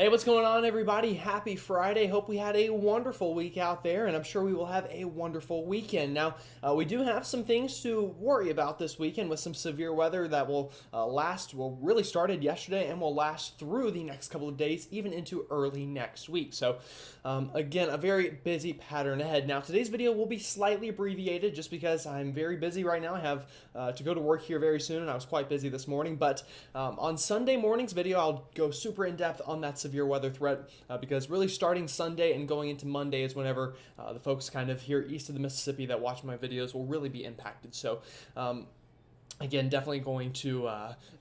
Hey, what's going on, everybody? Happy Friday. Hope we had a wonderful week out there, and I'm sure we will have a wonderful weekend. Now, we do have some things to worry about this weekend with some severe weather that will really started yesterday and will last through the next couple of days, even into early next week. So, again, a very busy pattern ahead. Now, today's video will be slightly abbreviated just because I'm very busy right now. I have to go to work here very soon, and I was quite busy this morning. But on Sunday morning's video, I'll go super in depth on that severe weather threat because really starting Sunday and going into Monday is whenever the folks kind of here east of the Mississippi that watch my videos will really be impacted. So again, definitely going to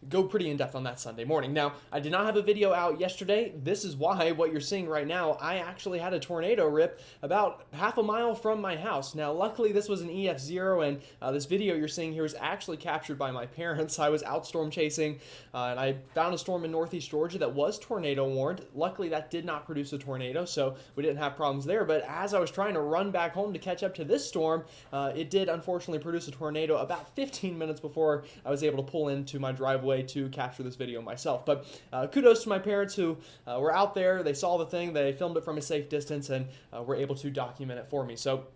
go pretty in depth on that Sunday morning. Now, I did not have a video out yesterday. This is why what you're seeing right now, I actually had a tornado rip about half a mile from my house. Now, luckily, this was an EF0, and this video you're seeing here is actually captured by my parents. I was out storm chasing, and I found a storm in northeast Georgia that was tornado warned. Luckily, that did not produce a tornado, so we didn't have problems there. But as I was trying to run back home to catch up to this storm, it did unfortunately produce a tornado about 15 minutes before I was able to pull into my driveway to capture this video myself. But kudos to my parents who were out there. They saw the thing, they filmed it from a safe distance, and were able to document it for me. So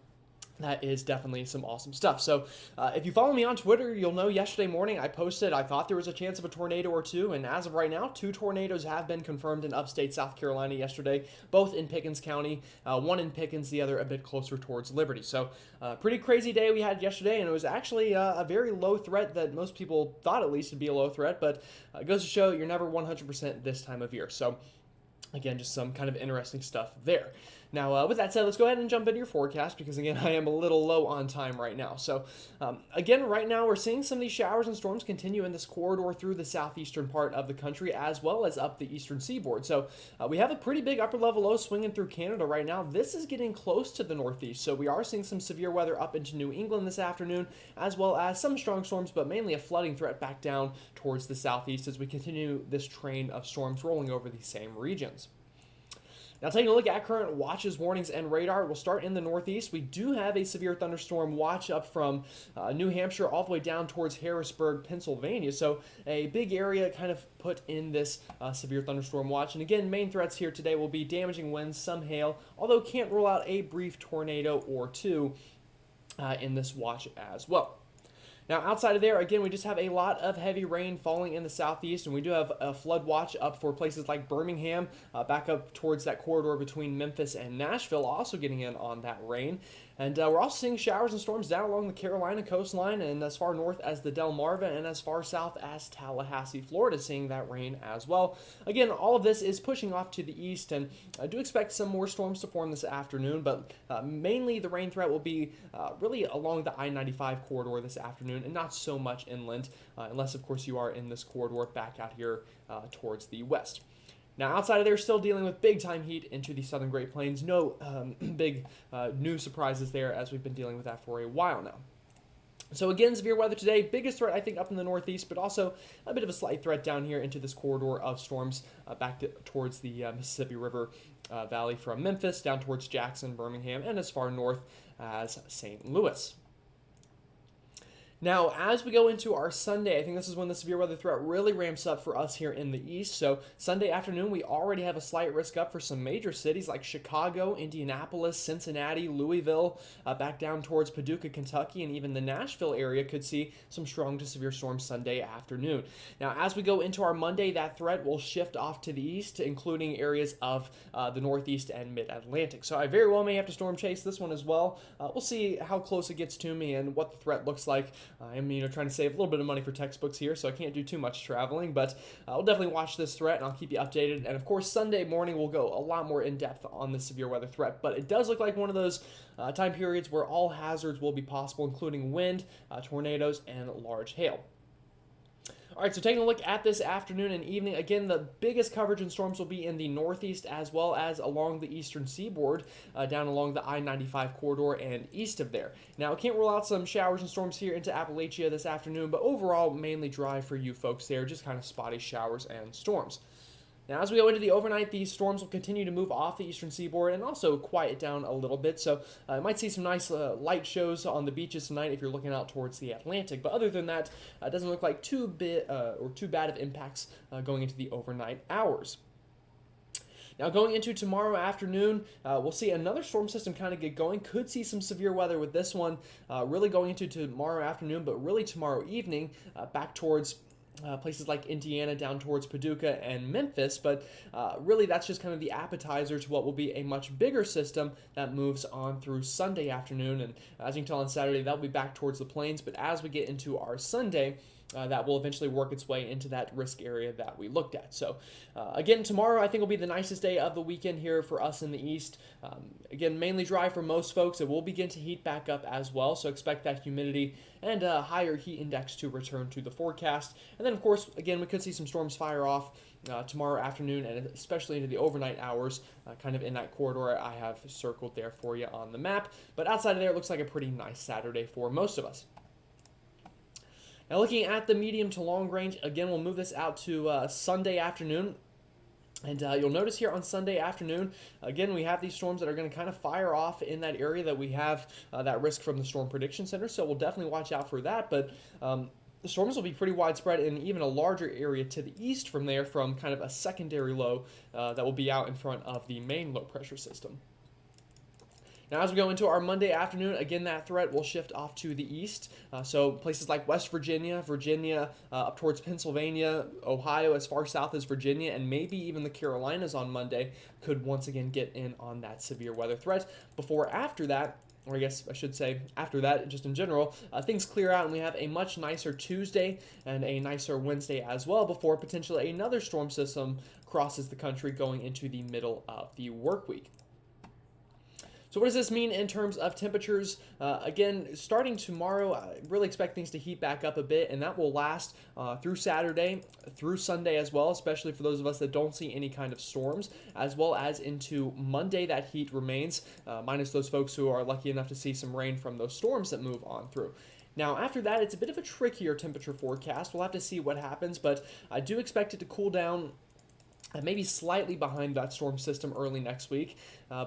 that is definitely some awesome stuff. So if you follow me on Twitter, you'll know yesterday morning I posted I thought there was a chance of a tornado or two, and as of right now, 2 tornadoes have been confirmed in upstate South Carolina yesterday, both in Pickens County, one in Pickens, the other a bit closer towards Liberty. So pretty crazy day we had yesterday, and it was actually a very low threat that most people thought at least would be a low threat, but it goes to show you're never 100% this time of year. So again, just some kind of interesting stuff there. Now, with that said, let's go ahead and jump into your forecast because, again, I am a little low on time right now. So, again, right now we're seeing some of these showers and storms continue in this corridor through the southeastern part of the country as well as up the eastern seaboard. So, we have a pretty big upper level low swinging through Canada right now. This is getting close to the northeast, so we are seeing some severe weather up into New England this afternoon as well as some strong storms, but mainly a flooding threat back down towards the southeast as we continue this train of storms rolling over these same regions. Now, taking a look at current watches, warnings, and radar, we'll start in the northeast. We do have a severe thunderstorm watch up from New Hampshire all the way down towards Harrisburg, Pennsylvania. So a big area kind of put in this severe thunderstorm watch. And again, main threats here today will be damaging winds, some hail, although can't rule out a brief tornado or two in this watch as well. Now, outside of there, again, we just have a lot of heavy rain falling in the southeast, and we do have a flood watch up for places like Birmingham, back up towards that corridor between Memphis and Nashville, also getting in on that rain. And we're also seeing showers and storms down along the Carolina coastline and as far north as the Delmarva and as far south as Tallahassee, Florida, seeing that rain as well. Again, all of this is pushing off to the east, and I do expect some more storms to form this afternoon, but mainly the rain threat will be really along the I-95 corridor this afternoon and not so much inland, unless, of course, you are in this corridor back out here towards the west. Now, outside of there, still dealing with big-time heat into the southern Great Plains. No big new surprises there, as we've been dealing with that for a while now. So again, severe weather today, biggest threat I think up in the northeast, but also a bit of a slight threat down here into this corridor of storms back towards the Mississippi River Valley from Memphis down towards Jackson, Birmingham, and as far north as St. Louis. Now, as we go into our Sunday, I think this is when the severe weather threat really ramps up for us here in the east. So Sunday afternoon, we already have a slight risk up for some major cities like Chicago, Indianapolis, Cincinnati, Louisville, back down towards Paducah, Kentucky, and even the Nashville area could see some strong to severe storms Sunday afternoon. Now, as we go into our Monday, that threat will shift off to the east, including areas of the northeast and mid-Atlantic. So I very well may have to storm chase this one as well. We'll see how close it gets to me and what the threat looks like. I'm trying to save a little bit of money for textbooks here, so I can't do too much traveling, but I'll definitely watch this threat, and I'll keep you updated. And, of course, Sunday morning we'll go a lot more in-depth on the severe weather threat, but it does look like one of those time periods where all hazards will be possible, including wind, tornadoes, and large hail. All right, so taking a look at this afternoon and evening, again, the biggest coverage in storms will be in the northeast as well as along the eastern seaboard, down along the I-95 corridor and east of there. Now, I can't rule out some showers and storms here into Appalachia this afternoon, but overall, mainly dry for you folks there, just kind of spotty showers and storms. Now, as we go into the overnight, these storms will continue to move off the eastern seaboard and also quiet down a little bit. So you might see some nice light shows on the beaches tonight if you're looking out towards the Atlantic. But other than that, it doesn't look like too bad of impacts going into the overnight hours. Now, going into tomorrow afternoon, we'll see another storm system kind of get going. Could see some severe weather with this one really going into tomorrow afternoon, but really tomorrow evening back towards places like Indiana down towards Paducah and Memphis, but really that's just kind of the appetizer to what will be a much bigger system that moves on through Sunday afternoon. And as you can tell on Saturday, that'll be back towards the plains, but as we get into our Sunday, that will eventually work its way into that risk area that we looked at. So again, tomorrow I think will be the nicest day of the weekend here for us in the east. Again, mainly dry for most folks. It will begin to heat back up as well, so expect that humidity and a higher heat index to return to the forecast. And then, of course, again, we could see some storms fire off tomorrow afternoon and especially into the overnight hours, kind of in that corridor I have circled there for you on the map. But outside of there, it looks like a pretty nice Saturday for most of us. Now, looking at the medium to long range, again, we'll move this out to Sunday afternoon. And you'll notice here on Sunday afternoon, again, we have these storms that are going to kind of fire off in that area that we have that risk from the Storm Prediction Center. So we'll definitely watch out for that. But the storms will be pretty widespread in even a larger area to the east from there, from kind of a secondary low that will be out in front of the main low pressure system. Now, as we go into our Monday afternoon, again, that threat will shift off to the east. So places like West Virginia, up towards Pennsylvania, Ohio, as far south as Virginia, and maybe even the Carolinas on Monday could once again get in on that severe weather threat. Before after that, or I guess I should say after that, just in general, things clear out and we have a much nicer Tuesday and a nicer Wednesday as well before potentially another storm system crosses the country going into the middle of the work week. So what does this mean in terms of temperatures? Again, starting tomorrow, I really expect things to heat back up a bit, and that will last through Saturday, through Sunday as well, especially for those of us that don't see any kind of storms, as well as into Monday. That heat remains, minus those folks who are lucky enough to see some rain from those storms that move on through. Now, after that, it's a bit of a trickier temperature forecast. We'll have to see what happens, but I do expect it to cool down maybe slightly behind that storm system early next week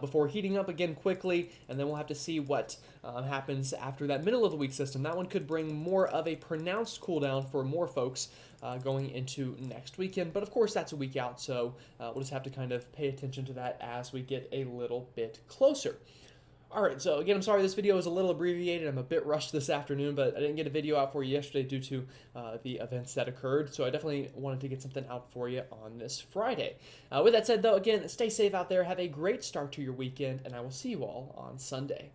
before heating up again quickly, and then we'll have to see what happens after that middle of the week system. That one could bring more of a pronounced cool down for more folks going into next weekend, but of course that's a week out, so we'll just have to kind of pay attention to that as we get a little bit closer. Alright, so again, I'm sorry this video is a little abbreviated. I'm a bit rushed this afternoon, but I didn't get a video out for you yesterday due to the events that occurred, so I definitely wanted to get something out for you on this Friday. With that said, though, again, stay safe out there, have a great start to your weekend, and I will see you all on Sunday.